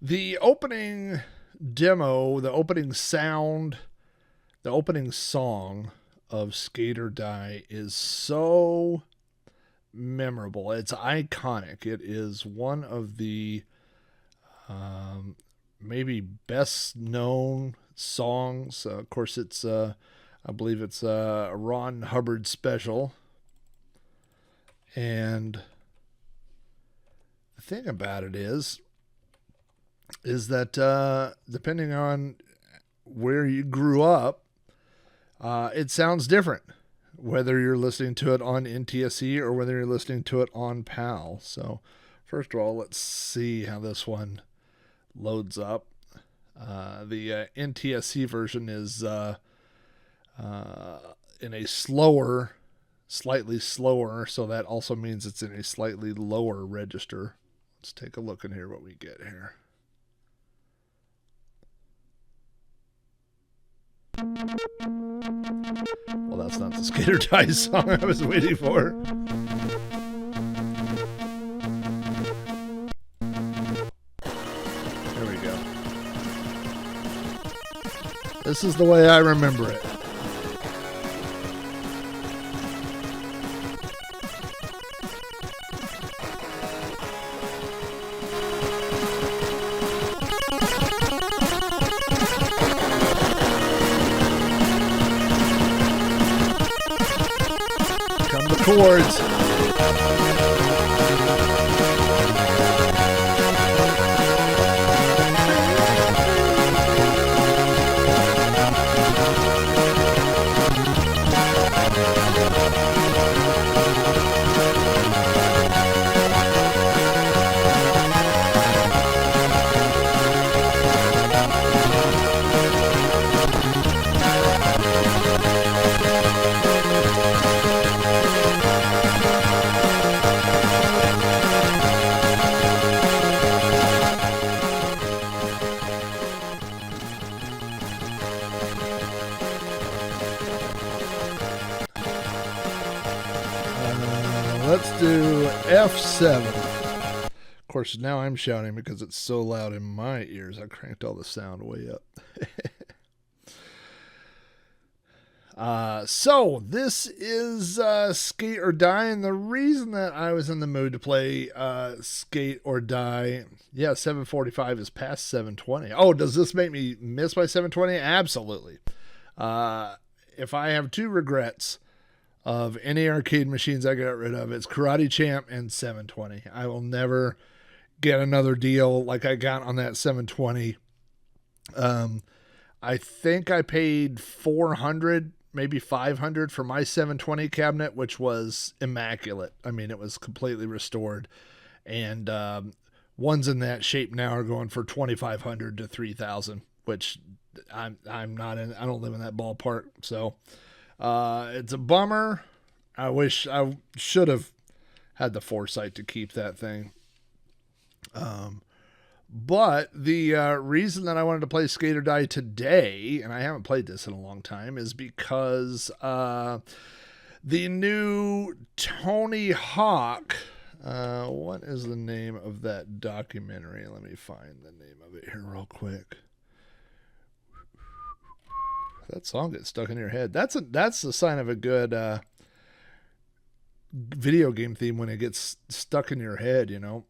The opening demo, the opening sound, the opening song of Skate or Die is so memorable. It's iconic. It is one of the maybe best known songs. Of course, it's I believe it's a Ron Hubbard special. And the thing about it is that depending on where you grew up, it sounds different, whether you're listening to it on NTSC or whether you're listening to it on PAL. So first of all, let's see how this one loads up. The NTSC version is in a slightly slower, so that also means it's in a slightly lower register. Let's take a look in here what we get here. Well, that's not the Skate or Die song I was waiting for. There we go. This is the way I remember it. Chords. Let's do F7. Of course, now I'm shouting because it's so loud in my ears. I cranked all the sound way up. So this is Skate or Die, and the reason that I was in the mood to play Skate or Die, yeah, 745 is past 720. Oh, does this make me miss my 720? Absolutely. If I have two regrets of any arcade machines I got rid of, it's Karate Champ and 720. I will never get another deal like I got on that 720. I think I paid $400, maybe $500 for my 720 cabinet, which was immaculate. I mean, it was completely restored. And ones in that shape now are going for $2,500 to $3,000, which I'm not in. I don't live in that ballpark. So it's a bummer. I wish I should have had the foresight to keep that thing. But the reason that I wanted to play Skate or Die today, and I haven't played this in a long time, is because the new Tony Hawk, what is the name of that documentary? Let me find the name of it here real quick. That song gets stuck in your head. That's the sign of a good video game theme, when it gets stuck in your head, you know.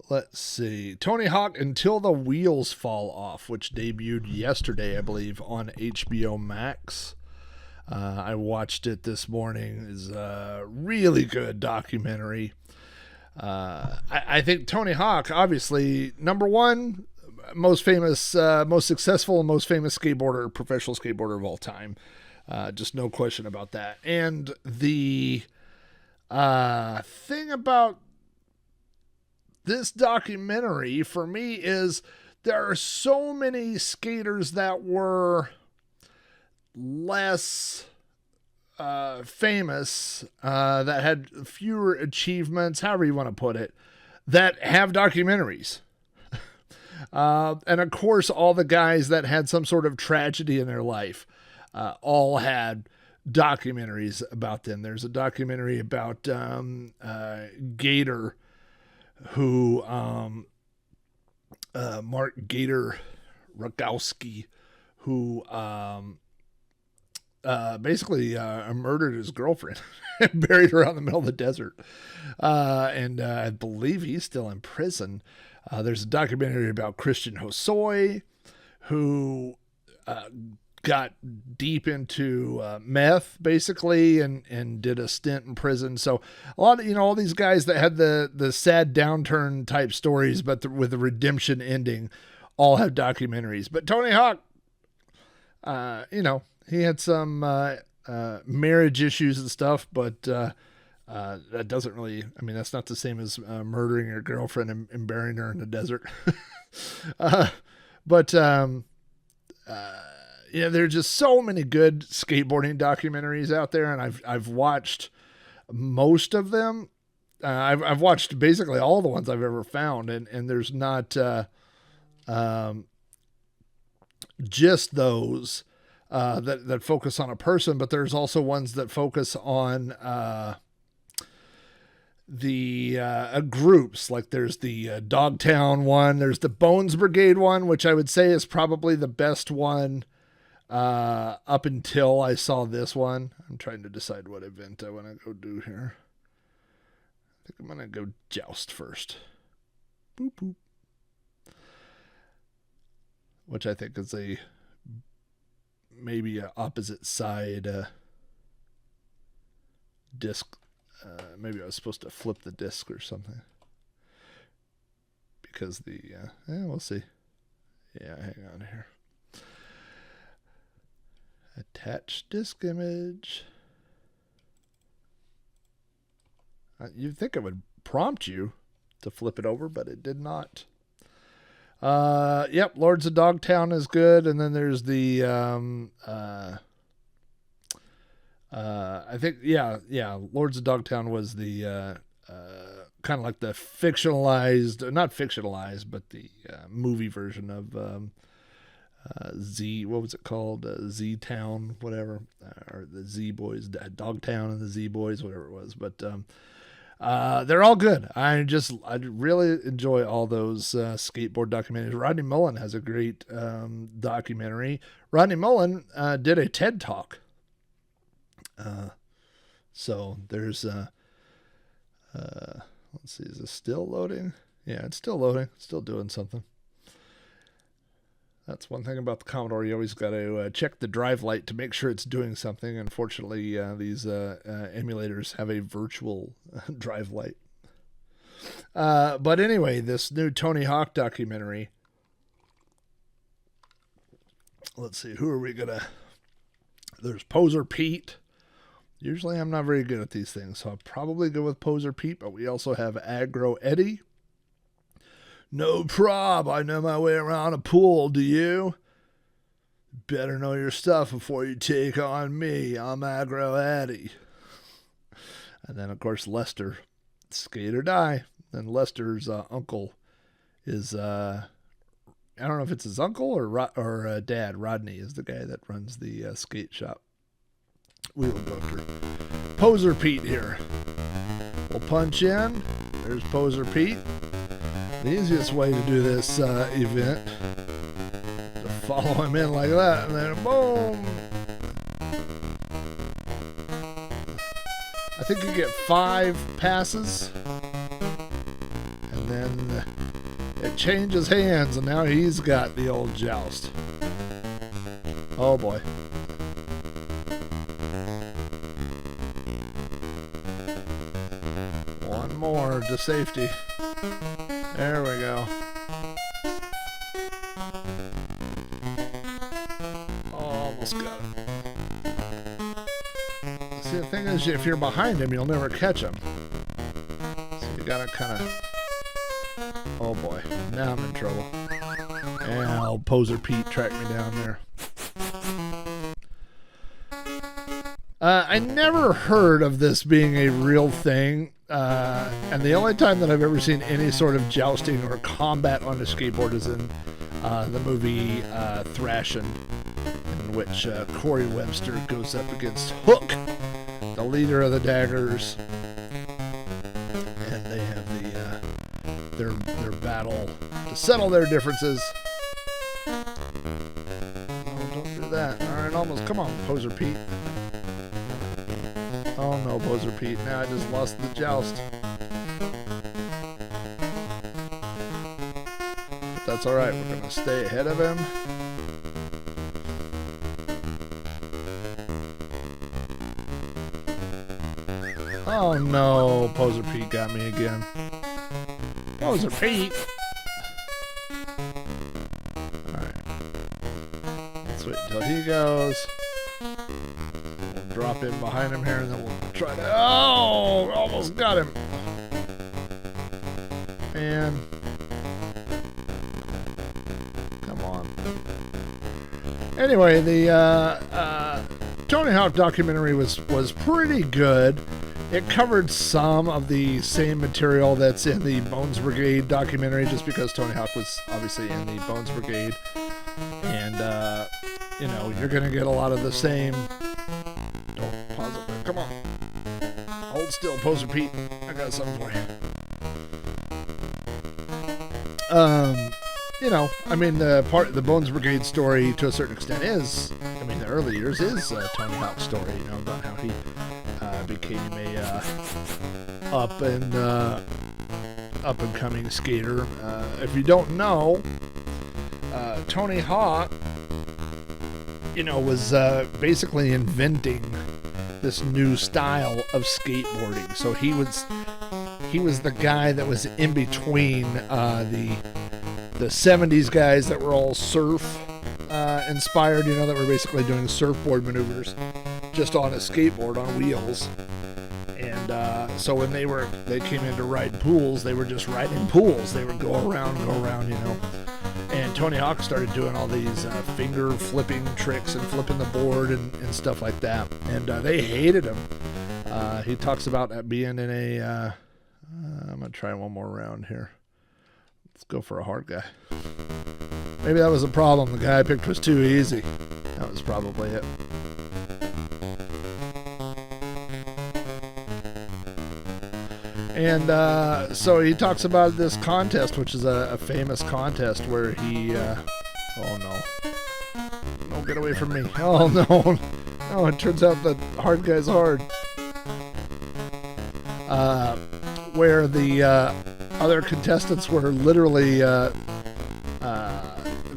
Let's see. Tony Hawk Until the Wheels Fall Off, which debuted yesterday, I believe, on HBO Max. I watched it this morning. It's a really good documentary. I think Tony Hawk, obviously, number one, most famous, most successful, and most famous skateboarder, professional skateboarder of all time. Just no question about that. And the thing about this documentary for me is there are so many skaters that were less famous, that had fewer achievements, however you want to put it, that have documentaries. And of course, all the guys that had some sort of tragedy in their life all had documentaries about them. There's a documentary about Gator, who Mark Gator Rogowski, who basically murdered his girlfriend and buried her out in the middle of the desert. And I believe he's still in prison. There's a documentary about Christian Hosoi, who got deep into meth, basically, and did a stint in prison. So a lot of, all these guys that had the sad downturn type stories, but with a redemption ending, all have documentaries. But Tony Hawk, he had some marriage issues and stuff, but that doesn't really, that's not the same as murdering your girlfriend and burying her in the desert. But there are just so many good skateboarding documentaries out there, and I've watched most of them. I've watched basically all the ones I've ever found, and there's not just those that focus on a person, but there's also ones that focus on the groups. Like there's the Dogtown one, there's the Bones Brigade one, which I would say is probably the best one up until I saw this one. I'm trying to decide what event I want to go do here. I think I'm going to go Joust first. Boop, boop. Which I think is maybe an opposite side disc. Maybe I was supposed to flip the disc or something. Because we'll see. Yeah, hang on here. Attach disk image. You'd think it would prompt you to flip it over, but it did not. Yep, Lords of Dogtown is good, and then there's the I think Lords of Dogtown was the kind of like the fictionalized, not fictionalized, but the movie version of what was it called? Z Town, whatever, or the Z Boys, Dogtown and the Z Boys, whatever it was. But they're all good. I really enjoy all those skateboard documentaries. Rodney Mullen has a great documentary. Rodney Mullen did a TED Talk. So there's let's see, is this still loading? Yeah, it's still loading. It's still doing something. That's one thing about the Commodore. You always got to check the drive light to make sure it's doing something. Unfortunately, these emulators have a virtual drive light. But anyway, this new Tony Hawk documentary. Let's see, who are we going to... There's Poser Pete. Usually I'm not very good at these things, so I'll probably go with Poser Pete, but we also have Aggro Eddie. No prob, I know my way around a pool, do you? Better know your stuff before you take on me. I'm Aggro Eddie. And then, of course, Lester, skate or die. And Lester's uncle is, I don't know if it's his uncle or dad. Rodney is the guy that runs the skate shop. We will go through Poser Pete here. We'll punch in. There's Poser Pete. The easiest way to do this event, to follow him in like that, and then boom. I think you get 5 passes, and then it changes hands, and now he's got the old joust. Oh boy. One more to safety. There we go. Almost got it. See, the thing is, if you're behind him, you'll never catch him. So you gotta kind of... Oh boy, now I'm in trouble. And old Poser Pete tracked me down there. I never heard of this being a real thing. And the only time that I've ever seen any sort of jousting or combat on a skateboard is in the movie Thrashin', in which Corey Webster goes up against Hook, the leader of the Daggers, and they have their battle to settle their differences. No, don't do that. All right, almost. Come on, Poser Pete. Oh no, Poser Pete. Now I just lost the joust. But that's all right. We're gonna stay ahead of him. Oh no, Poser Pete got me again. Poser Pete! Alright. Let's wait until he goes. We'll drop in behind him here and then we'll try to... Oh! Almost got him! And... Come on. Anyway, the Tony Hawk documentary was pretty good. It covered some of the same material that's in the Bones Brigade documentary, just because Tony Hawk was obviously in the Bones Brigade. And, you know, you're going to get a lot of the same... Don't pause it there. Come on. Hold still, Poser Pete. I got something for you. You know, I mean, the Bones Brigade story, to a certain extent, is... I mean, the early years is Tony Hawk's story, you know, about how he... became a up and coming skater. If you don't know, Tony Hawk, you know, was basically inventing this new style of skateboarding. So he was the guy that was in between the 70s guys that were all surf inspired, you know, that were basically doing surfboard maneuvers just on a skateboard on wheels. And so when they came in to ride pools, they were just riding pools. They would go around, you know. And Tony Hawk started doing all these finger flipping tricks and flipping the board and stuff like that. And they hated him. He talks about being in a... I'm going to try one more round here. Let's go for a hard guy. Maybe that was a problem. The guy I picked was too easy. That was probably it. And so he talks about this contest, which is a famous contest where he... oh no. No, get away from me. Oh no. Oh, it turns out the hard guy's hard. Where the other contestants were literally... the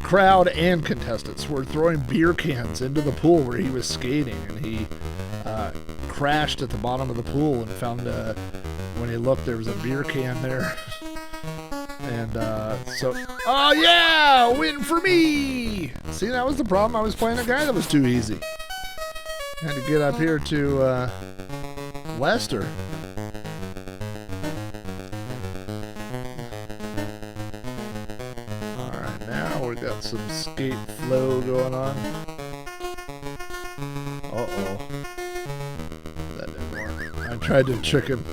crowd and contestants were throwing beer cans into the pool where he was skating. And he crashed at the bottom of the pool and found... when he looked, there was a beer can there. And so... Oh yeah! Win for me! See, that was the problem. I was playing a guy that was too easy. Had to get up here to Lester. Alright, now we got some skate flow going on. Uh-oh. That didn't work. I tried to trick him.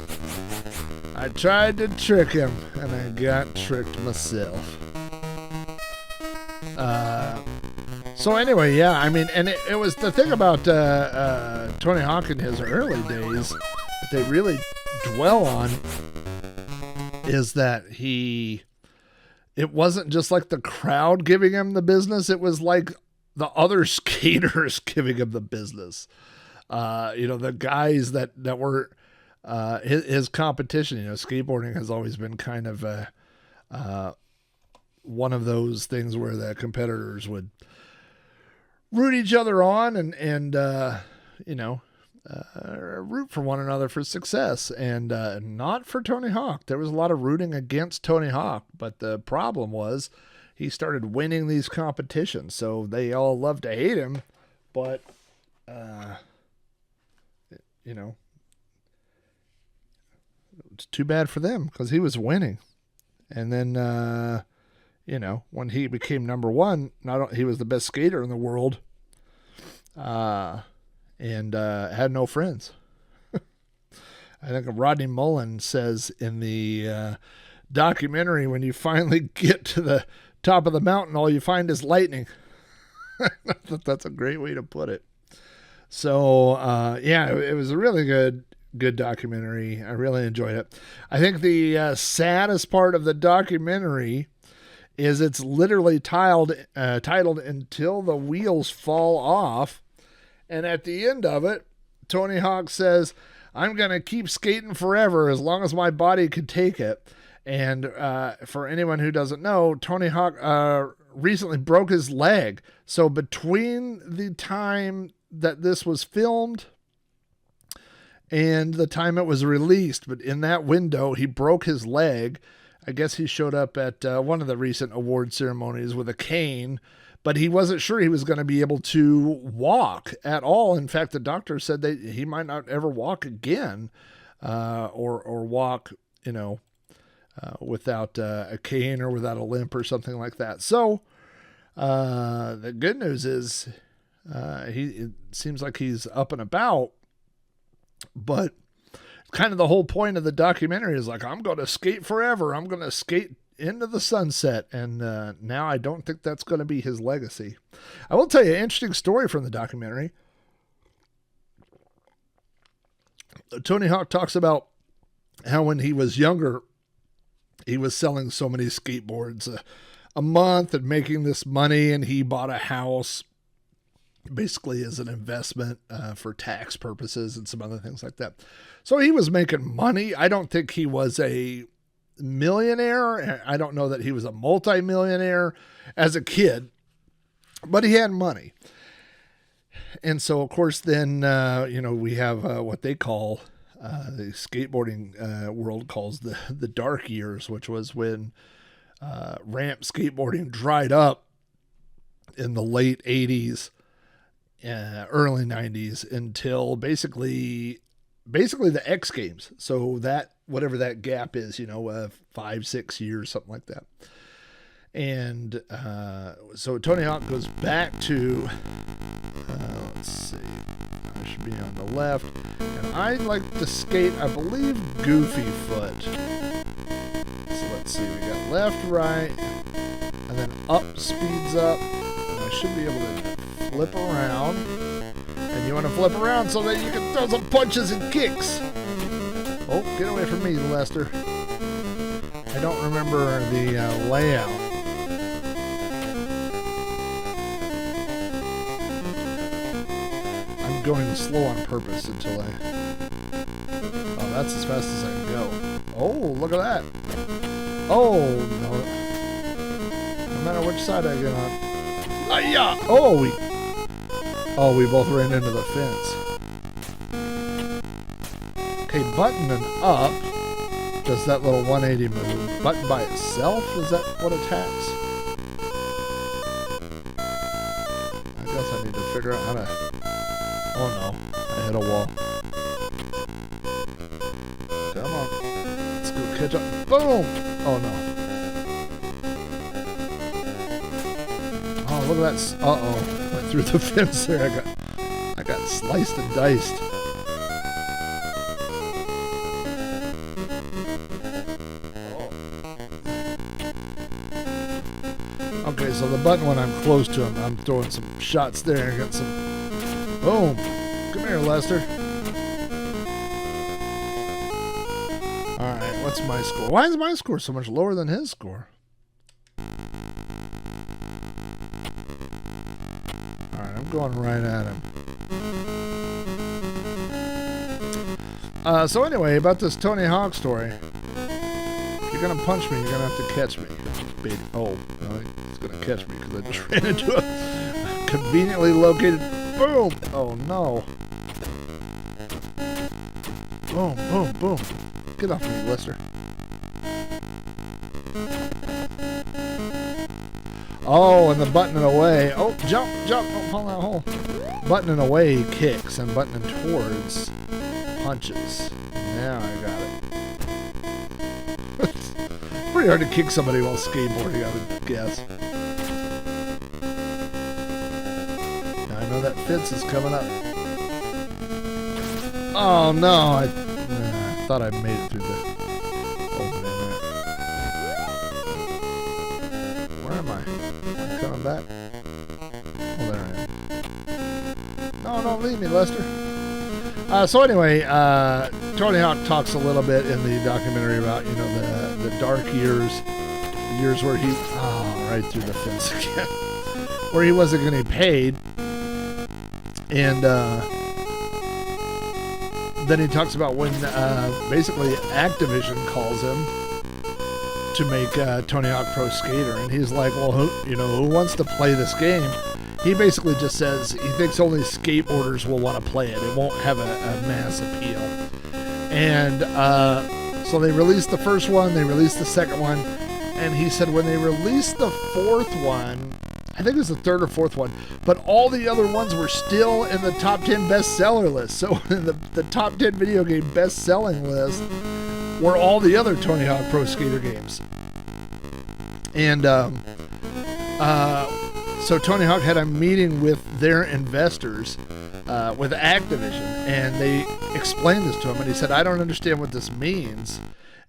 I tried to trick him, and I got tricked myself. So anyway, yeah, I mean, and it was the thing about Tony Hawk in his early days that they really dwell on is that it wasn't just like the crowd giving him the business, it was like the other skaters giving him the business. You know, the guys that were... his competition, you know, skateboarding has always been kind of one of those things where the competitors would root each other on and you know, root for one another for success, and not for Tony Hawk. There was a lot of rooting against Tony Hawk, but the problem was he started winning these competitions, so they all loved to hate him, but you know, it's too bad for them because he was winning. And then, you know, when he became number one, he was the best skater in the world, and had no friends. I think Rodney Mullen says in the documentary, when you finally get to the top of the mountain, all you find is lightning. That's a great way to put it. So, yeah, it was a really good good documentary. I really enjoyed it. I think the saddest part of the documentary is it's literally titled Until the Wheels Fall Off. And at the end of it, Tony Hawk says, I'm going to keep skating forever as long as my body could take it. And for anyone who doesn't know, Tony Hawk recently broke his leg. So between the time that this was filmed and the time it was released, but in that window, he broke his leg. I guess he showed up at one of the recent award ceremonies with a cane, but he wasn't sure he was going to be able to walk at all. In fact, the doctor said that he might not ever walk again, or walk, without a cane or without a limp or something like that. So the good news is it seems like he's up and about, but kind of the whole point of the documentary is like, I'm going to skate forever. I'm going to skate into the sunset. And now I don't think that's going to be his legacy. I will tell you an interesting story from the documentary. Tony Hawk talks about how when he was younger, he was selling so many skateboards a month and making this money, and he bought a house basically as an investment for tax purposes and some other things like that. So he was making money. I don't think he was a millionaire. I don't know that he was a multi-millionaire as a kid, but he had money. And so, of course, then, we have what they call, the skateboarding world calls the dark years, which was when ramp skateboarding dried up in the late 80s, early 90s until basically the X Games. So that, whatever that gap is, 5-6 years, something like that. And so Tony Hawk goes back to, let's see, I should be on the left. And I like to skate, I believe, Goofy Foot. So let's see, we got left, right, and then up speeds up. And I should be able to flip around. And you want to flip around so that you can throw some punches and kicks. Oh, get away from me, Lester. I don't remember the layout. I'm going slow on purpose until I... Oh, that's as fast as I can go. Oh, look at that. Oh, no. No matter which side I get on. Hi-ya! Oh, we both ran into the fence. Okay, button and up does that little 180 move. Button by itself, is that what attacks? I guess I need to figure out how to... Oh no, I hit a wall. Come on. Let's go catch up. Boom! Oh no. Oh, look at that. Uh-oh. Went through the fence there. I got sliced and diced. Okay, so the button when I'm close to him, I'm throwing some shots there. I got some... Boom! Come here, Lester. Alright, what's my score? Why is my score so much lower than his score? Alright, I'm going right at him. So anyway, about this Tony Hawk story. If you're going to punch me, you're going to have to catch me. Baby. Oh, no, he's going to catch me because I just ran into a conveniently located... Boom! Oh, no. Boom, boom, boom. Get off me, Lester. Oh, and the buttoning away. Oh, jump, jump. Don't fall in that hole. Buttoning away kicks and buttoning towards punches. Now I got it. It's pretty hard to kick somebody while skateboarding, I would guess. Now I know that fence is coming up. Oh, no. I thought I made it through the opening there. Where am I? Am I coming back? Oh, there I am. No, don't leave me, Lester. So anyway, Tony Hawk talks a little bit in the documentary about, you know, the dark years where he, right through the fence again, where he wasn't getting paid. And then he talks about when basically Activision calls him to make Tony Hawk Pro Skater, and he's like, well, who wants to play this game? He basically just says he thinks only skateboarders will want to play it. It won't have a mass appeal. And so they released the first one, they released the second one, and he said when they released the fourth one, I think it was the third or fourth one, but all the other ones were still in the top 10 bestseller list. So in the top 10 video game best-selling list were all the other Tony Hawk Pro Skater games. And so Tony Hawk had a meeting with their investors, with Activision, and they explained this to him, and he said, I don't understand what this means.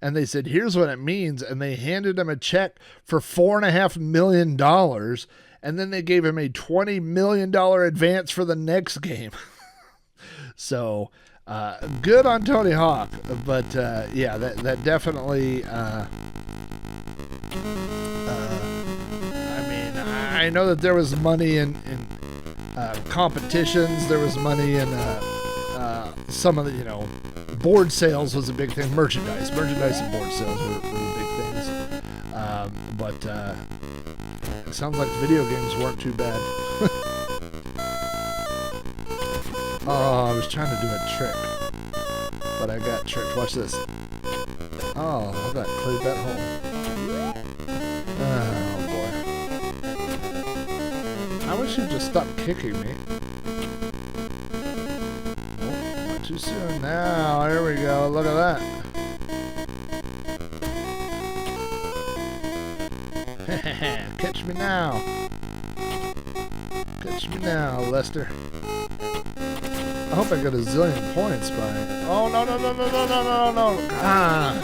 And they said, here's what it means. And they handed him a check for $4.5 million. And then they gave him a $20 million advance for the next game. So, good on Tony Hawk. But, yeah, that definitely, I mean, I know that there was money in competitions. There was money in some of the, board sales was a big thing. Merchandise and board sales were the big things. But it sounds like video games weren't too bad. Oh, I was trying to do a trick, but I got tricked. Watch this. Oh, that cleared that hole. Oh, boy. I wish you'd just stop kicking me. Too soon. Now, here we go. Look at that. Catch me now. Catch me now, Lester. I hope I got a zillion points by... Oh, no. Ah!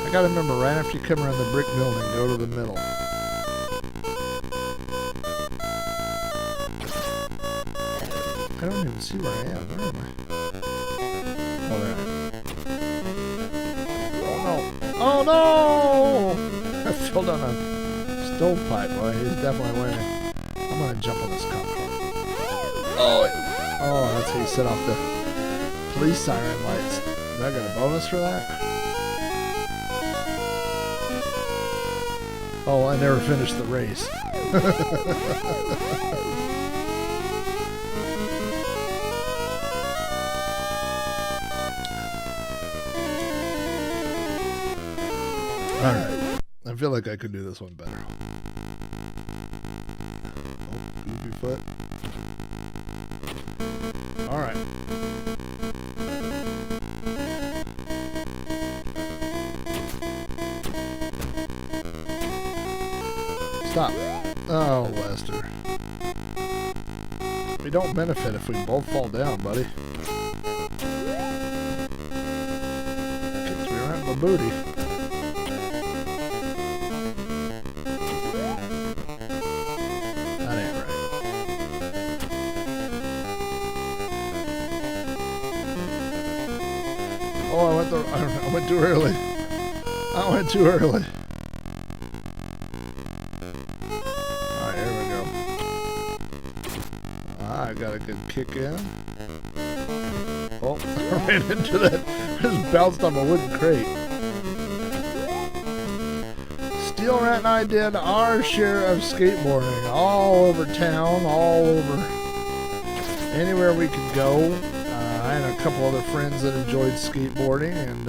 I gotta remember, right after you come around the brick building, go to the middle. I don't even see where I am. Where am I? Oh, there. Oh, no! I fell down a stovepipe. Boy, he's definitely winning. I'm gonna jump on this cop car. Oh, that's how you set off the police siren lights. Did I get a bonus for that? Oh, I never finished the race. Alright. I feel like I could do this one better. Oh, goofy foot. Alright. Stop. Oh, Lester. We don't benefit if we both fall down, buddy. Kicks me right in the booty. Oh, I went too early. I went too early. Alright, here we go. I got a good kick in. Oh, I ran into that. I just bounced on a wooden crate. Steel Rat and I did our share of skateboarding all over town, all over anywhere we could go. I had a couple other friends that enjoyed skateboarding, and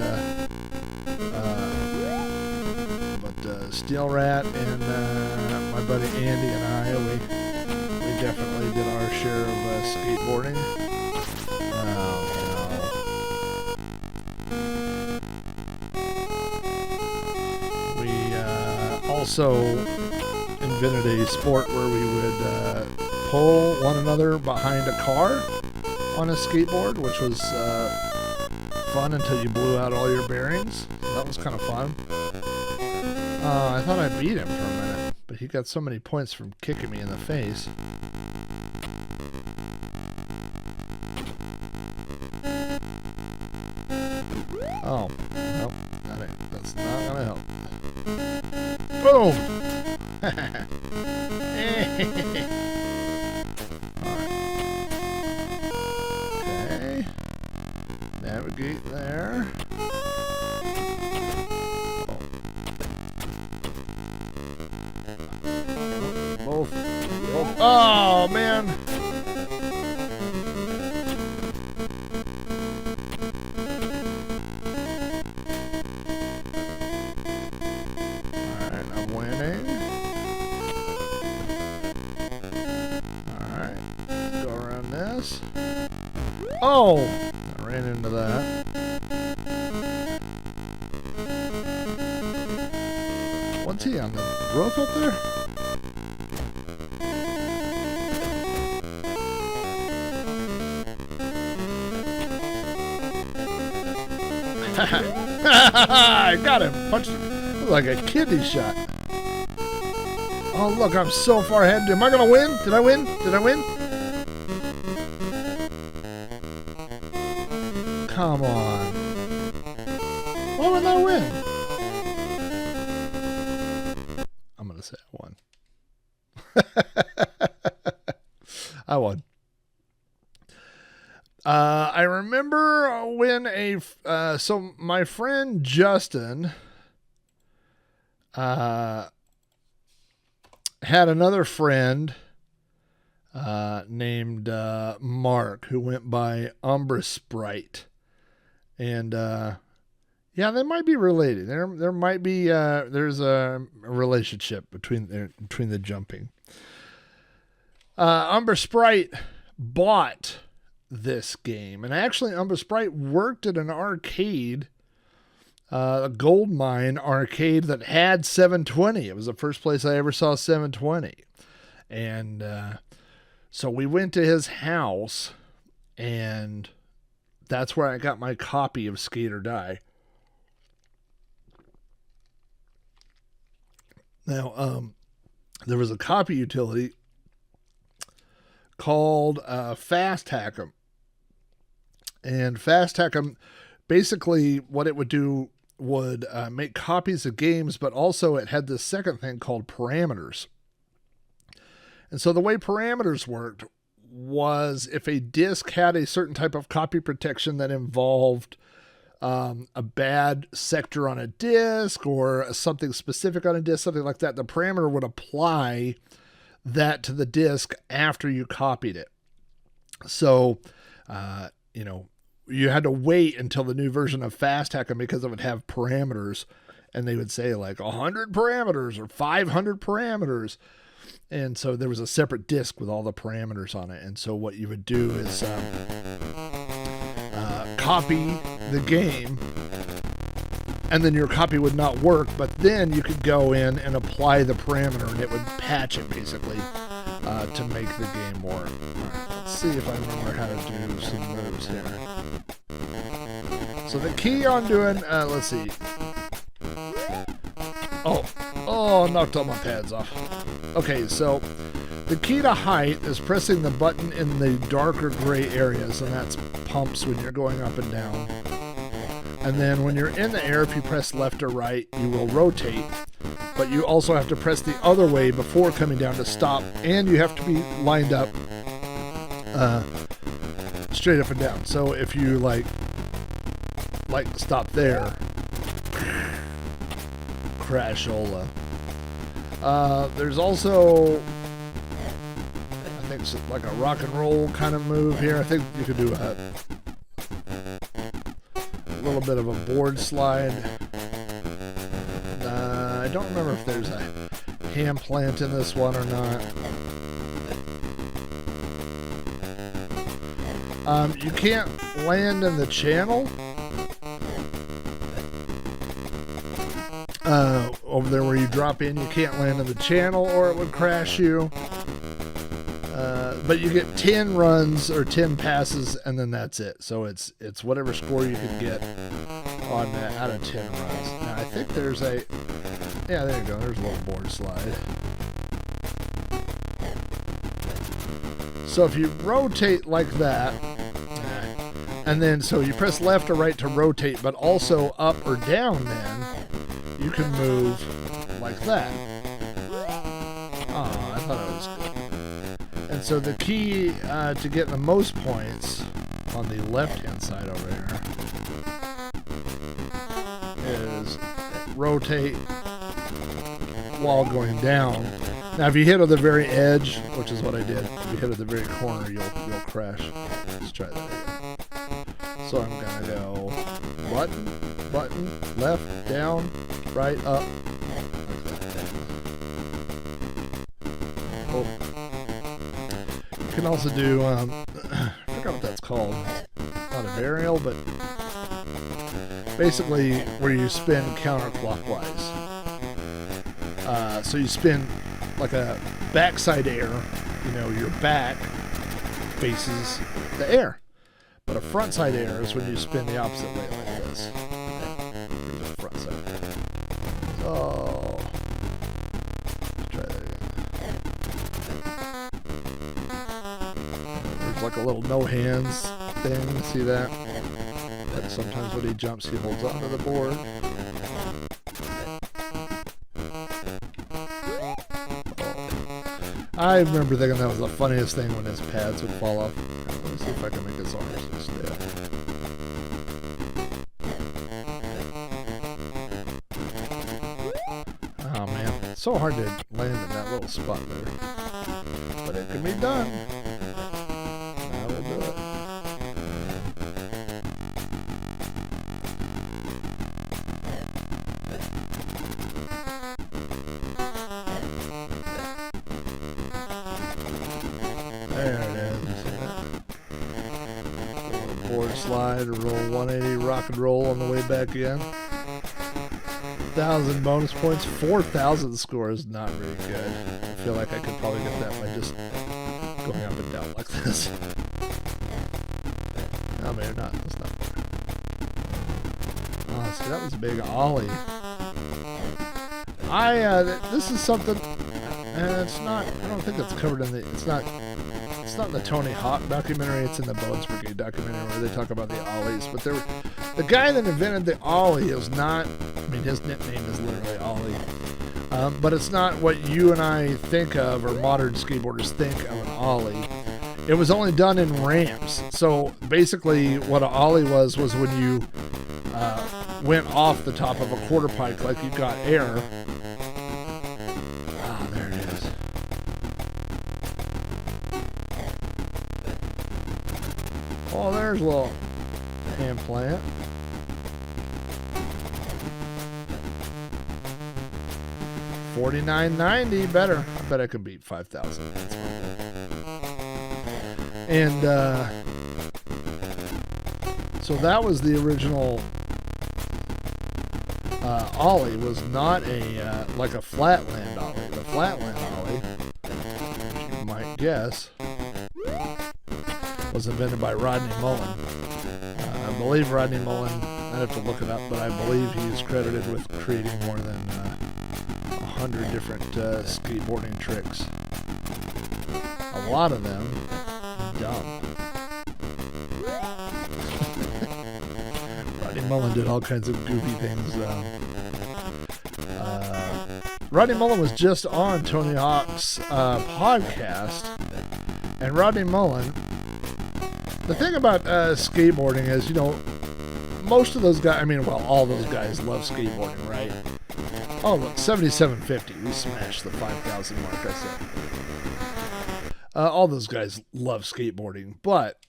but Steel Rat and my buddy Andy and I, we definitely did our share of skateboarding. We also invented a sport where we would pull one another behind a car on a skateboard, which was fun until you blew out all your bearings. So that was kind of fun. I thought I beat him for a minute, but he got so many points from kicking me in the face. Oh, nope. That's not gonna help. Boom! Okay. Navigate there. Both. Oh, man! Oh! I ran into that. What's he on the roof up there? I got him! Punched him. It was like a kidney shot. Oh, look, I'm so far ahead. Am I gonna win? Did I win? Did I win? Come on. Why would I win? I'm going to say I won. I won. I remember when so my friend Justin had another friend named Mark who went by Sprite. And, yeah, they might be related. There might be, there's a relationship between the jumping. Sprite bought this game. And actually, Sprite worked at an arcade, a gold mine arcade that had 720. It was the first place I ever saw 720. And, so we went to his house, and that's where I got my copy of Skate or Die. Now, there was a copy utility called Fast Hack'em. And Fast Hack'em, basically what it would do would make copies of games, but also it had this second thing called parameters. And so the way parameters worked was if a disk had a certain type of copy protection that involved a bad sector on a disk or something specific on a disk, something like that, the parameter would apply that to the disk after you copied it. So, you had to wait until the new version of Fast Hack'em because it would have parameters, and they would say like 100 parameters or 500 parameters. And so there was a separate disk with all the parameters on it. And so what you would do is copy the game, and then your copy would not work, but then you could go in and apply the parameter, and it would patch it basically to make the game work. Right, let's see if I remember how to do some moves here. So the key on doing, let's see. Oh, knocked all my pads off. Okay, so the key to height is pressing the button in the darker gray areas, and that's pumps when you're going up and down. And then when you're in the air, if you press left or right, you will rotate. But you also have to press the other way before coming down to stop, and you have to be lined up straight up and down. So if you like stop there, crashola. There's also, I think it's like a rock and roll kind of move here. I think you could do a little bit of a board slide. I don't remember if there's a hand plant in this one or not. You can't land in the channel. Over there where you drop in, you can't land in the channel or it would crash you. But you get 10 runs or 10 passes, and then that's it. So it's whatever score you can get on that out of 10 runs. Now I think there's a, yeah, there you go. There's a little board slide. So if you rotate like that, And then, so you press left or right to rotate, but also up or down then, you can move like that. Oh, I thought it was good. And so the key to get the most points on the left-hand side over here is rotate while going down. Now, if you hit at the very edge, which is what I did, if you hit at the very corner, you'll crash. Let's try that again. So I'm gonna go button, left, down, right, up. Oh. You can also do, I forgot what that's called. Not a varial, but basically where you spin counterclockwise. So you spin like a backside air, you know, your back faces the air. But a front side air is when you spin the opposite way like this. The front side. So, let's try that again. There's like a little no hands thing, see that? But sometimes when he jumps, he holds onto the board. I remember thinking that was the funniest thing when his pads would fall off. Let me see if I can make his arms stay. Oh man, it's so hard to land in that little spot there. But it can be done. I will do it. There it is. Board slide, roll 180, rock and roll on the way back again. 1,000 bonus points, 4,000 score is not very good. I feel like I could probably get that by just going up and down like this. No, maybe not. That's not fair. Oh, see, that was a big ollie. This is something, it's not, I don't think it's covered in the, it's not in the Tony Hawk documentary, it's in the Bones Brigade documentary where they talk about the ollies, but the guy that invented the ollie is not, I mean, his nickname is literally Ollie, but it's not what you and I think of, or modern skateboarders think of an ollie. It was only done in ramps. So basically what an ollie was when you went off the top of a quarter pipe like you got air. Ah, there it is. Oh, there's a little hand plant. $49.90 better. I bet I could beat 5,000. And so that was the original ollie. Was not a like a flatland ollie. The flatland ollie, as you might guess, was invented by Rodney Mullen. I believe Rodney Mullen, I'd have to look it up, but I believe he is credited with creating more than 100 different skateboarding tricks. A lot of them dumb. Rodney Mullen did all kinds of goofy things. Rodney Mullen was just on Tony Hawk's podcast, and Rodney Mullen, the thing about skateboarding is, you know, most of those guys, I mean, well, all those guys love skateboarding, right? Oh, look, 7750. We smashed the 5,000 mark, I said. All those guys love skateboarding, but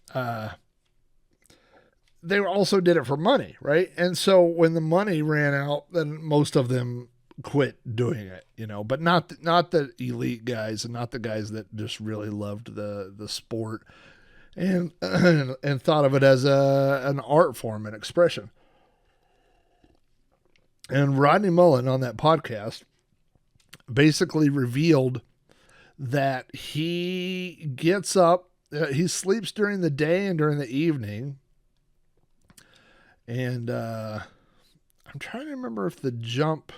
they also did it for money, right? And so when the money ran out, then most of them quit doing it, you know, but not the elite guys, and not the guys that just really loved the sport and and thought of it as an art form and expression. And Rodney Mullen on that podcast basically revealed that he gets up, he sleeps during the day and during the evening. And I'm trying to remember if the jump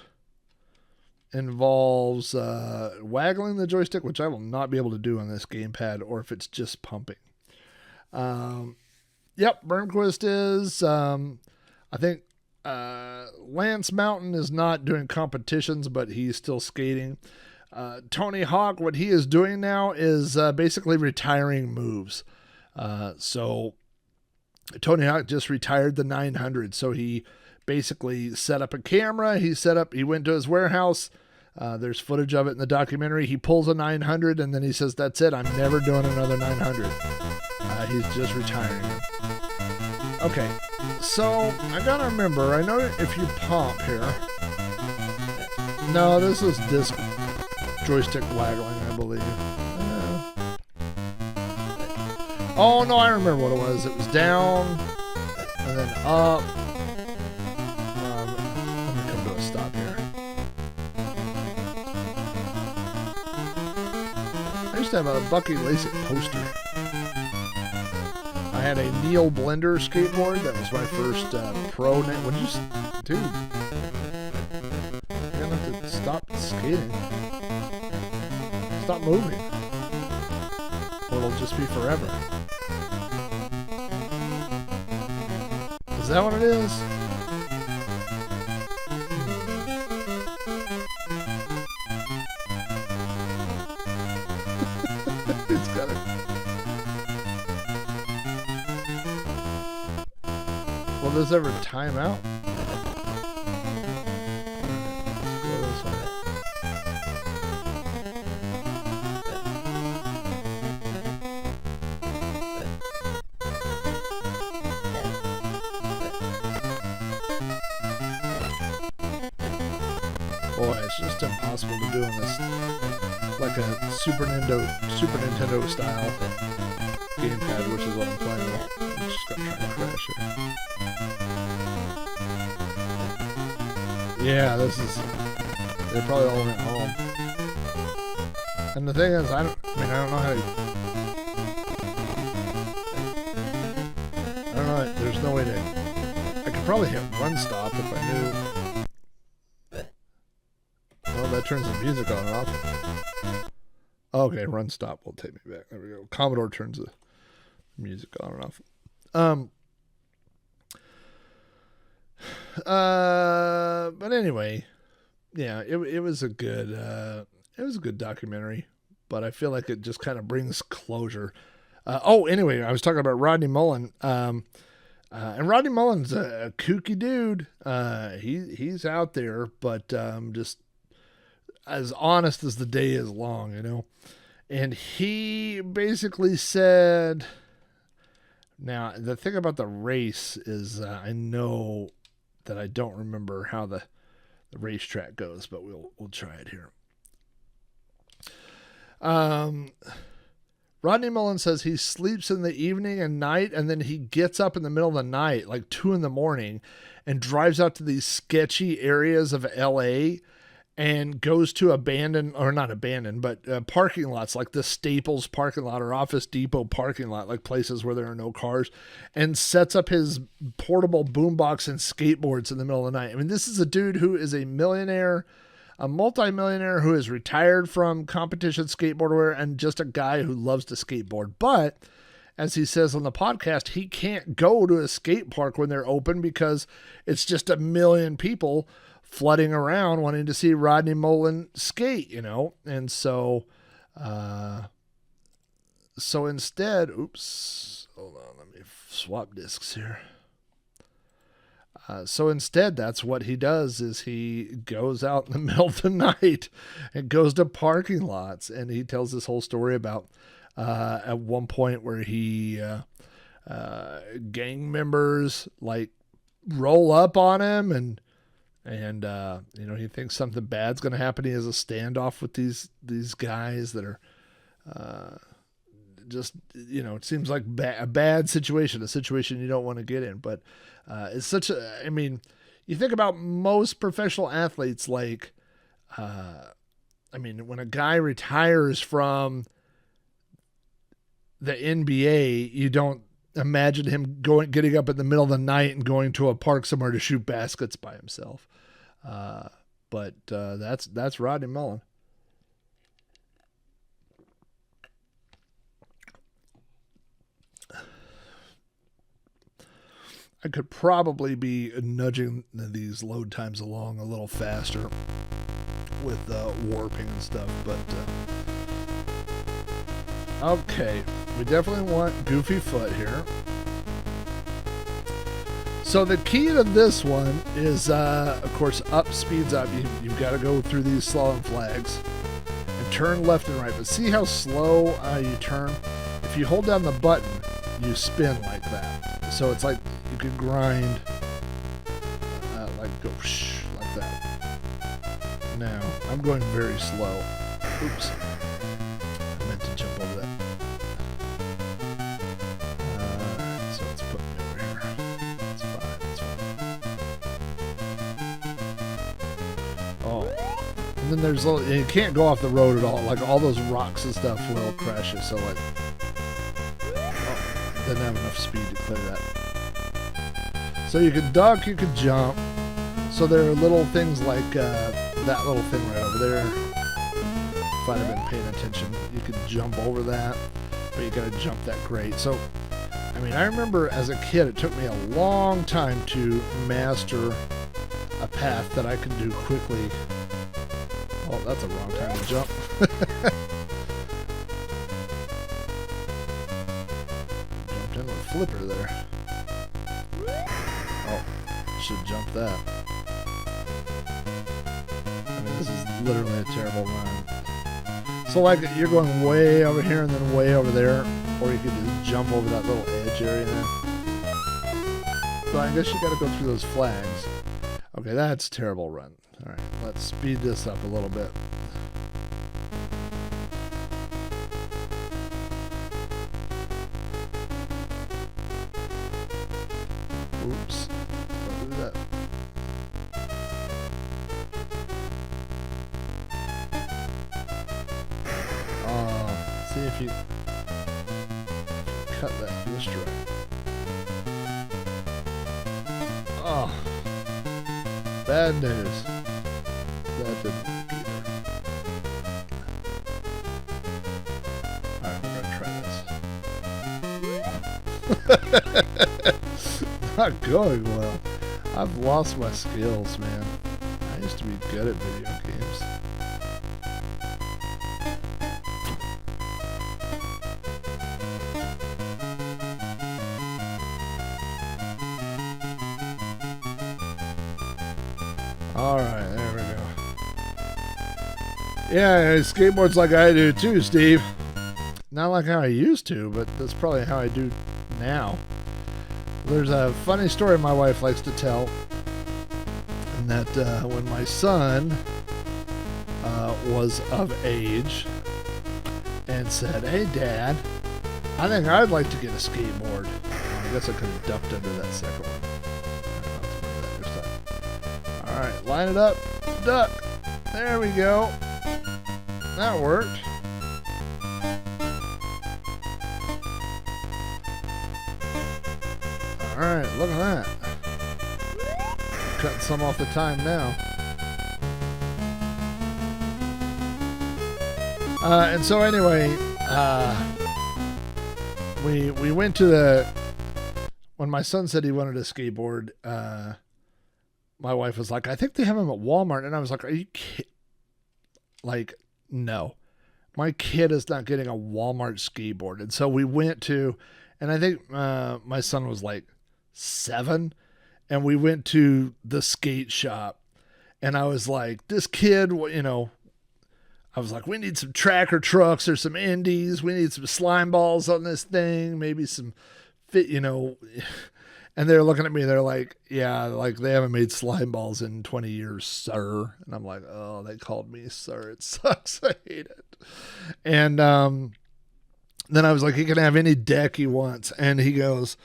involves waggling the joystick, which I will not be able to do on this gamepad, or if it's just pumping. Yep, Burnquist is. I think Lance Mountain is not doing competitions, but he's still skating. Tony Hawk, what he is doing now is basically retiring moves. So Tony Hawk just retired the 900. So he basically set up a camera. He went to his warehouse. There's footage of it in the documentary. He pulls a 900 and then he says, "That's it. I'm never doing another 900." He's just retiring it. Okay, so I gotta remember, I know if you pump here. No, this is disc joystick waggling, I believe. Oh, no, I remember what it was. It was down and then up. Let me come to a stop here. I used to have a Bucky Lasik poster. I had a Neil Blender skateboard. That was my first pro. Would you, dude? You're gonna have to stop skating. Stop moving, or it'll just be forever. Is that what it is? It's got it. Will this ever time out? Let's go this way. Boy, it's just impossible to do in this, like a Super Nintendo style gamepad, which is what I'm playing with. I'm just gonna try to crash it. Yeah, they probably all went home. And the thing is, I don't know how to, I don't know, there's no way to, I could probably hit run stop if I knew. Well, that turns the music on and off. Okay, run stop will take me back. There we go. Commodore turns the music on and off. But anyway, yeah, it was a good documentary, but I feel like it just kind of brings closure. Anyway, I was talking about Rodney Mullen. And Rodney Mullen's a kooky dude. He's out there, but just as honest as the day is long, you know. And he basically said, now the thing about the race is I know that I don't remember how the racetrack goes, but we'll try it here. Rodney Mullen says he sleeps in the evening and night, and then he gets up in the middle of the night, like 2 a.m, and drives out to these sketchy areas of LA and goes to parking lots, like the Staples parking lot or Office Depot parking lot, like places where there are no cars, and sets up his portable boombox and skateboards in the middle of the night. I mean, this is a dude who is a millionaire, a multimillionaire who is retired from competition skateboardwear and just a guy who loves to skateboard. But as he says on the podcast, he can't go to a skate park when they're open because it's just a million people flooding around wanting to see Rodney Mullen skate, you know? And so instead, oops, hold on, let me swap discs here. So instead, that's what he does is he goes out in the middle of the night and goes to parking lots. And he tells this whole story about at one point where he gang members like roll up on him and you know, he thinks something bad's going to happen. He has a standoff with these guys that are just, you know, it seems like a bad situation, a situation you don't want to get in. But it's such a, I mean, you think about most professional athletes, like, I mean, when a guy retires from the NBA, you don't imagine him getting up in the middle of the night and going to a park somewhere to shoot baskets by himself. But that's Rodney Mullen. I could probably be nudging these load times along a little faster with warping and stuff, but okay, we definitely want Goofy Foot here. So the key to this one is, of course, up speeds up. You've got to go through these slalom flags and turn left and right. But see how slow you turn? If you hold down the button, you spin like that. So it's like you could grind, like go whoosh, like that. Now, I'm going very slow. Oops. I meant to jump over that. So let's put me over here. It's fine, it's fine. Oh. And then there's little, you can't go off the road at all. Like all those rocks and stuff will crash you. So like, oh, didn't have enough speed to clear that. So you can duck, you can jump. So there are little things like that little thing right over there. If I'd have been paying attention, you could jump over that, but you gotta jump that grate. So, I mean, I remember as a kid, it took me a long time to master a path that I could do quickly. Oh, that's a wrong time to jump. Jumped in with a flipper there. Oh, should jump that. I mean, this is literally a terrible run. So like you're going way over here and then way over there, or you could just jump over that little edge area there. So I guess you gotta go through those flags. Okay, that's a terrible run. Alright, let's speed this up a little bit. Oops. Don't do that. See if you cut that just right. Oh, bad news. That didn't work either. Alright, we're gonna try this. Not going well. I've lost my skills, man. I used to be good at video games. Alright, there we go. Yeah, I skateboards like I do too, Steve. Not like how I used to, but that's probably how I do now. There's a funny story my wife likes to tell. And that when my son was of age and said, "Hey, Dad, I think I'd like to get a skateboard." I guess I could have ducked under that second one. Alright, line it up. Duck. There we go. That worked. Alright, look at that. Cutting some off the time now. And so anyway, we went to the... When my son said he wanted a skateboard, my wife was like, "I think they have them at Walmart." And I was like, "Are you kidding?" Like, no. My kid is not getting a Walmart skateboard. And so we went to, and I think my son was like 7, and we went to the skate shop. And I was like, this kid, you know, I was like, we need some tracker trucks or some indies. We need some slime balls on this thing. Maybe some fit, you know. And they're looking at me, they're like, yeah, like they haven't made slime balls in 20 years, sir. And I'm like, oh, they called me sir. It sucks. I hate it. And then I was like, he can have any deck he wants. And he goes,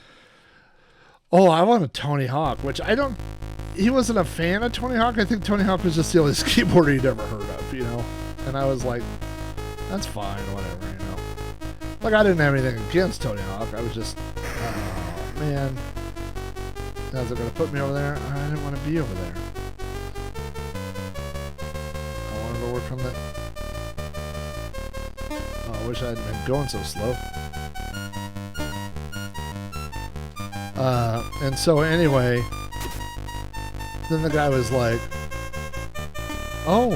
oh, I want a Tony Hawk, which he wasn't a fan of Tony Hawk. I think Tony Hawk was just the only skateboarder he'd ever heard of, you know. And I was like, that's fine, whatever, you know. Like, I didn't have anything against Tony Hawk. I was just, oh, man. Now they're going to put me over there. I didn't want to be over there. I wanted to work on that. Oh, I wish I hadn't been going so slow. And so anyway, then the guy was like, oh,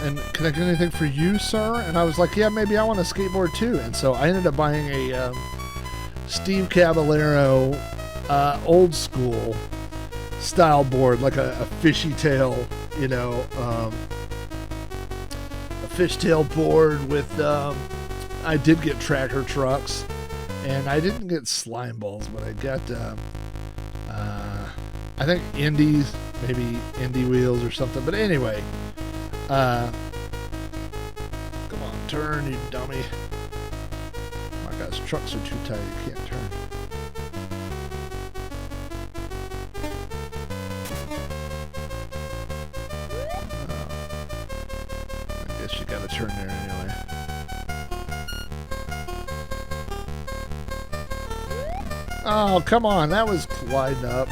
and can I get anything for you, sir? And I was like, yeah, maybe I want a skateboard too. And so I ended up buying a Steve Caballero old school style board, like a fishy tail, you know, a fishtail board with, I did get tracker trucks, and I didn't get slime balls, but I got, I think indies, maybe indie wheels or something. But anyway, come on, turn, you dummy. Oh my gosh, trucks are too tight, you can't turn. I guess you gotta turn there anyway. Oh, come on, that was gliding up.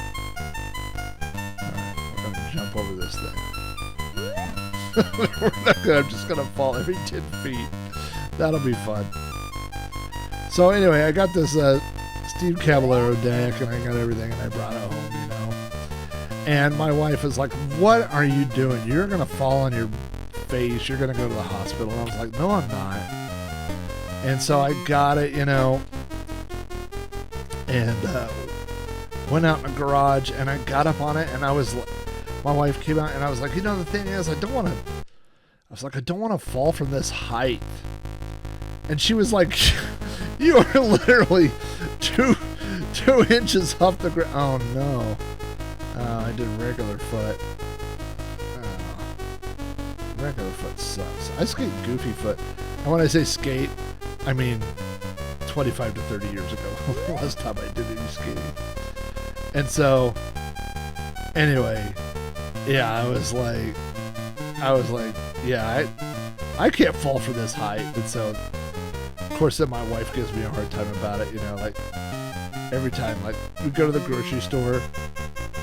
Alright, we're gonna jump over this thing. I'm just gonna fall every 10 feet. That'll be fun. So anyway, I got this Steve Caballero deck, and I got everything, and I brought it home, you know. And my wife is like, what are you doing? You're gonna fall on your face. You're gonna go to the hospital. And I was like, no, I'm not. And so I got it, you know, and went out in the garage, and I got up on it, and I was, my wife came out, and I was like, you know, the thing is, I don't want to fall from this height. And she was like, you are literally two inches off the ground. Oh no. I did regular foot. Regular foot sucks. I skate goofy foot. And when I say skate, I mean 25 to 30 years ago. Last time I did any skating. And so, anyway, yeah, I was like, yeah, I can't fall from this height. And so, of course, then my wife gives me a hard time about it, you know, like, every time, like, we go to the grocery store,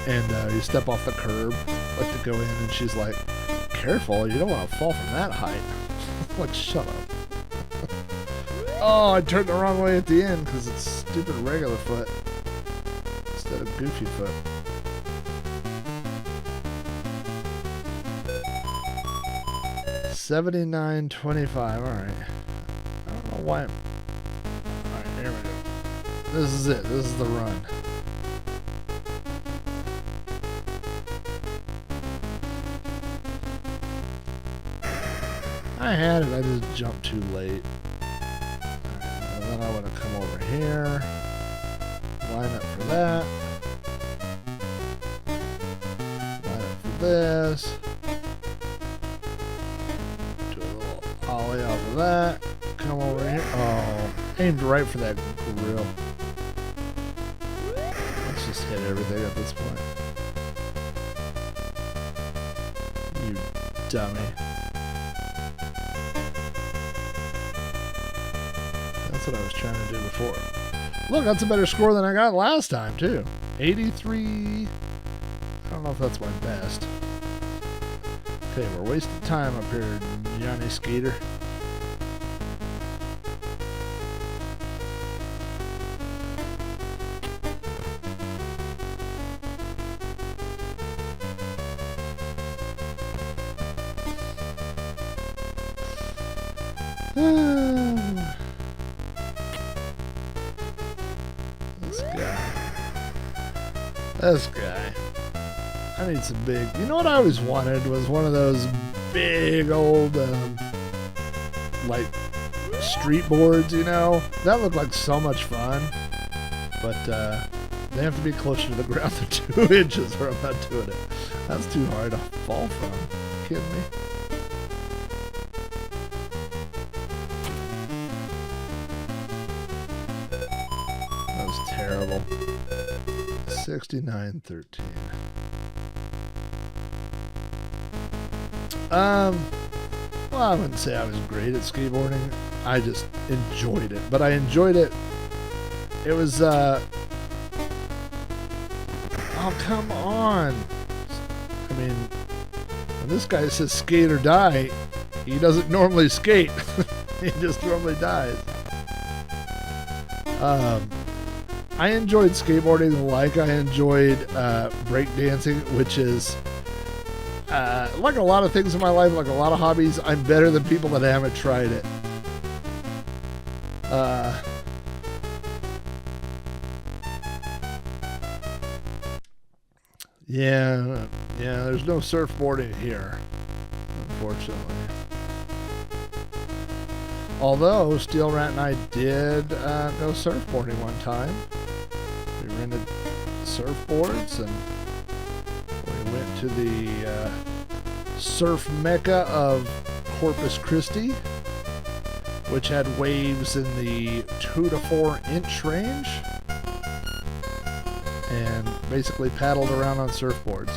and you step off the curb, like, to go in, and she's like, careful, you don't want to fall from that height. I'm like, shut up. Oh, I turned the wrong way at the end, because it's stupid regular foot, instead of goofy foot. $79.25. All right. I don't know why. All right, here we go. This is it. This is the run. I had it. I just jumped too late. All right, and then I want to come over here. Line up for that. Line up for this. Ollie off of that. Come over here. Oh, aimed right for that grill. Let's just hit everything at this point. You dummy. That's what I was trying to do before. Look, that's a better score than I got last time, too. 83. I don't know if that's my best. Okay, we're wasting time up here, Johnny Skater. This guy. I need some big... You know what I always wanted was one of those big old, like, street boards, you know? That looked like so much fun. But, they have to be closer to the ground than 2 inches or I'm not doing it. That's too hard to fall from. Are you kidding me? That was terrible. 69.13. Well, I wouldn't say I was great at skateboarding. I just enjoyed it. But I enjoyed it. It was, oh, come on. I mean, when this guy says skate or die, he doesn't normally skate. He just normally dies. I enjoyed skateboarding like I enjoyed breakdancing, which is like a lot of things in my life, like a lot of hobbies, I'm better than people that haven't tried it. Yeah, there's no surfboarding here, unfortunately. Although Steel Rat and I did go surfboarding one time. We rented surfboards and we went to the surf mecca of Corpus Christi, which had waves in the 2 to 4 inch range, and basically paddled around on surfboards.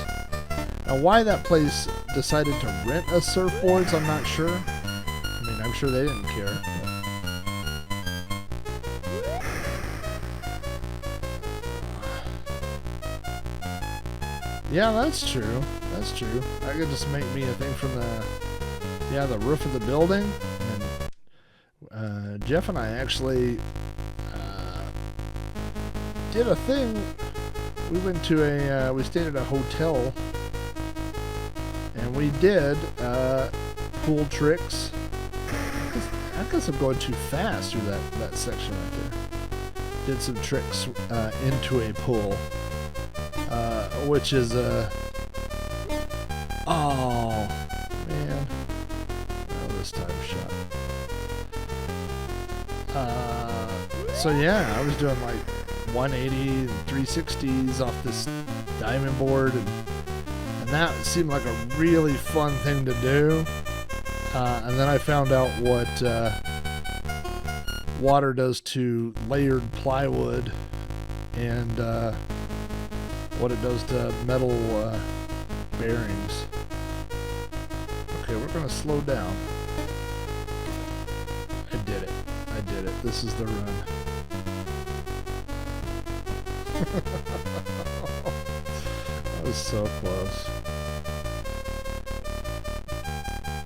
Now, why that place decided to rent us surfboards, I'm not sure. I mean, I'm sure they didn't care. Yeah, that's true. That's true. That could just make me a thing from the roof of the building. And Jeff and I actually did a thing. We went to we stayed at a hotel, and we did pool tricks. I guess I'm going too fast through that section right there. Did some tricks into a pool, which is oh man, oh, this time shot. So yeah, I was doing like 180 and 360s off this diamond board, and that seemed like a really fun thing to do. And then I found out what water does to layered plywood, and what it does to metal bearings. Okay, we're going to slow down. I did it. This is the run. That was so close.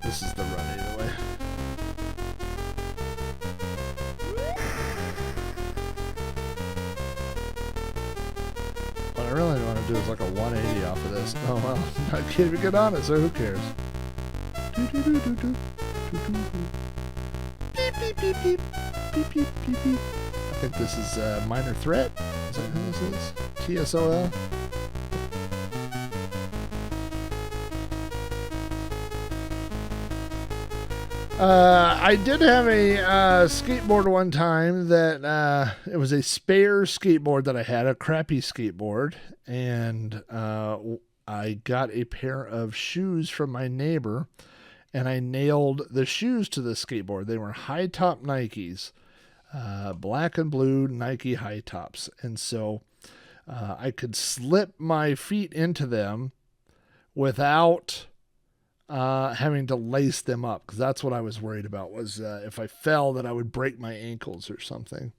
This is the run either way. What I really want to do is like a 180 off of this. Oh well, I can't even get on it, so who cares? Beep, beep, beep, beep. Beep, beep, beep, beep. I think this is Minor Threat. Is that who this is? TSOL? I did have a skateboard one time that it was a spare skateboard that I had, a crappy skateboard, and I got a pair of shoes from my neighbor, and I nailed the shoes to the skateboard. They were high top Nikes, black and blue Nike high tops, and so I could slip my feet into them without having to lace them up, because that's what I was worried about, was if I fell that I would break my ankles or something.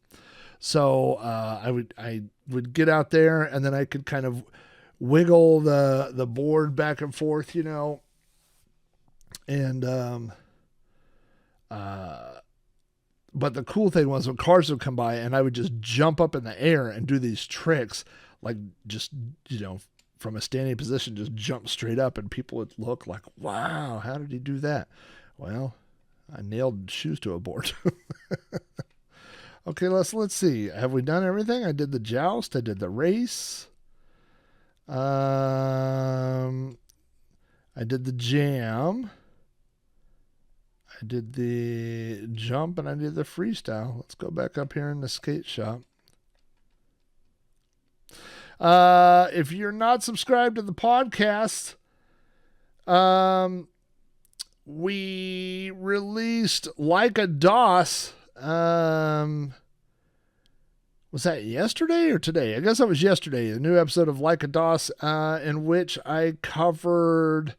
So I would get out there, and then I could kind of wiggle the board back and forth, you know, and but the cool thing was when cars would come by, and I would just jump up in the air and do these tricks, like just, you know, from a standing position, just jump straight up, and people would look like, wow, how did he do that? Well, I nailed shoes to a board. Okay, let's see. Have we done everything? I did the joust. I did the race. I did the jam. I did the jump, and I did the freestyle. Let's go back up here in the skate shop. If you're not subscribed to the podcast, we released Like a DOS. Was that yesterday or today? I guess that was yesterday. A new episode of Like a DOS, in which I covered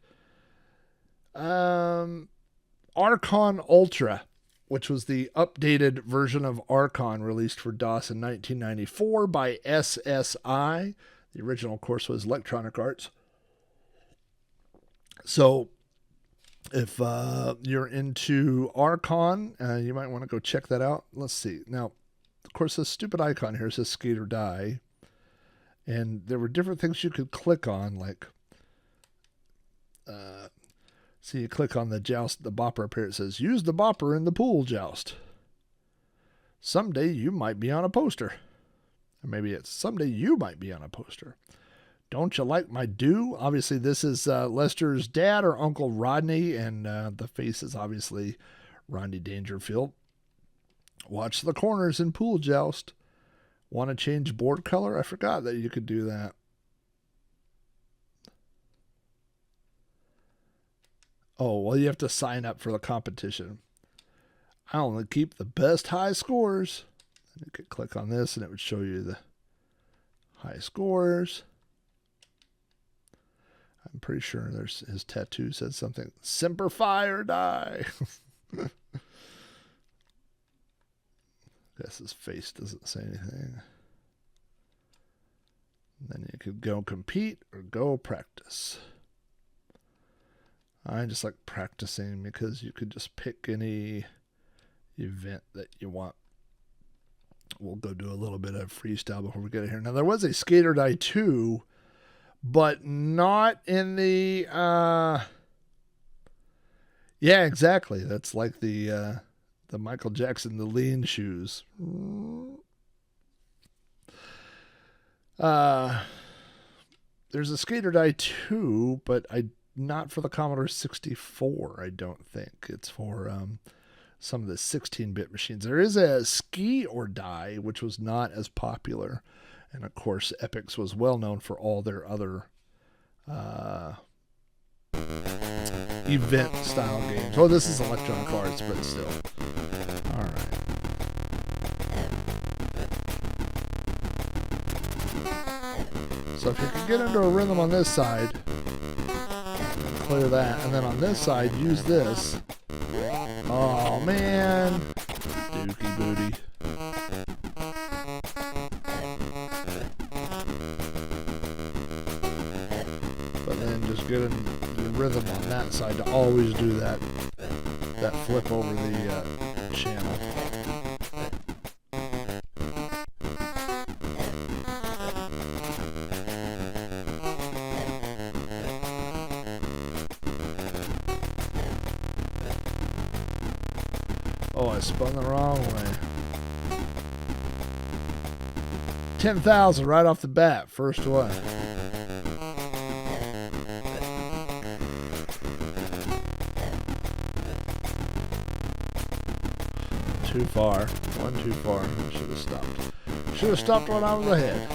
Archon Ultra, which was the updated version of Archon released for DOS in 1994 by SSI. The original, of course, was Electronic Arts. So if you're into Archon, you might want to go check that out. Let's see. Now, of course, this stupid icon here says skate or die. And there were different things you could click on, like, see, you click on the joust, the bopper up here. It says, use the bopper in the pool joust. Someday you might be on a poster. Or maybe it's someday you might be on a poster. Don't you like my do? Obviously, this is Lester's dad or Uncle Rodney, and the face is obviously Rodney Dangerfield. Watch the corners in pool joust. Want to change board color? I forgot that you could do that. Oh, well, you have to sign up for the competition. I only keep the best high scores. And you could click on this and it would show you the high scores. I'm pretty sure his tattoo says something. Semper Fi or die. Guess his face doesn't say anything. And then you could go compete or go practice. I just like practicing because you could just pick any event that you want. We'll go do a little bit of freestyle before we get in here. Now, there was a Skate or Die 2, but not in the... yeah, exactly. That's like the Michael Jackson, the lean shoes. There's a Skate or Die 2, but not for the Commodore 64, I don't think. It's for some of the 16-bit machines. There is a Ski or Die, which was not as popular. And, of course, Epyx was well known for all their other event-style games. Well, this is Electronic Arts, but still. All right. So if you can get into a rhythm on this side, clear that, and then on this side, use this. Oh, man. Dookie booty. But then just get in the rhythm on that side to always do that flip over the channel. Oh, I spun the wrong way. 10,000 right off the bat. First one. Too far. One too far. Should have stopped. Should have stopped when I was ahead.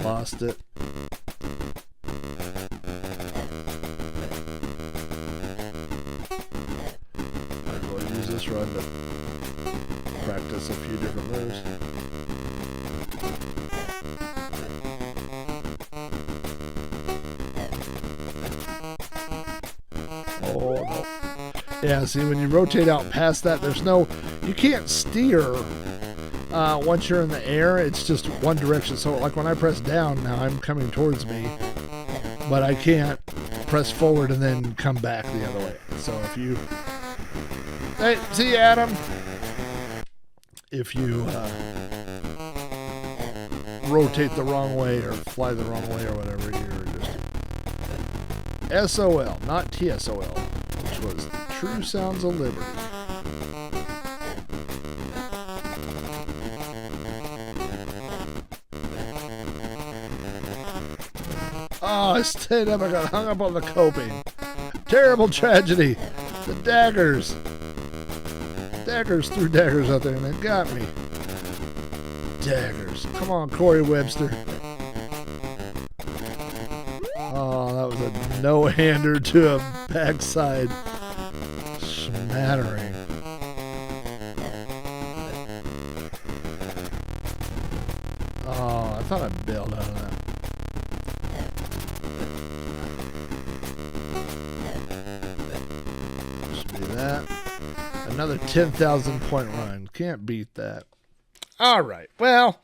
Lost it. Run to practice a few different moves. Oh no. Yeah, see, when you rotate out past that, you can't steer once you're in the air. It's just one direction. So like when I press down, now I'm coming towards me, but I can't press forward and then come back the other way. So if you... Hey, see you, Adam. If you rotate the wrong way or fly the wrong way or whatever, you're just SOL, not TSOL, which was the True Sounds of Liberty. Oh, I stayed up. I got hung up on the coping. Terrible tragedy. The daggers. Daggers threw daggers out there and they got me. Daggers. Come on, Corey Webster. Oh, that was a no-hander to a backside smattering. Oh, I thought I bailed out of that. Should be that. Another 10,000 point run. Can't beat that. All right. Well,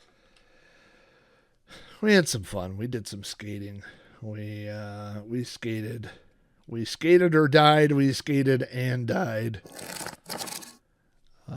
we had some fun. We did some skating. We skated. We skated or died. We skated and died.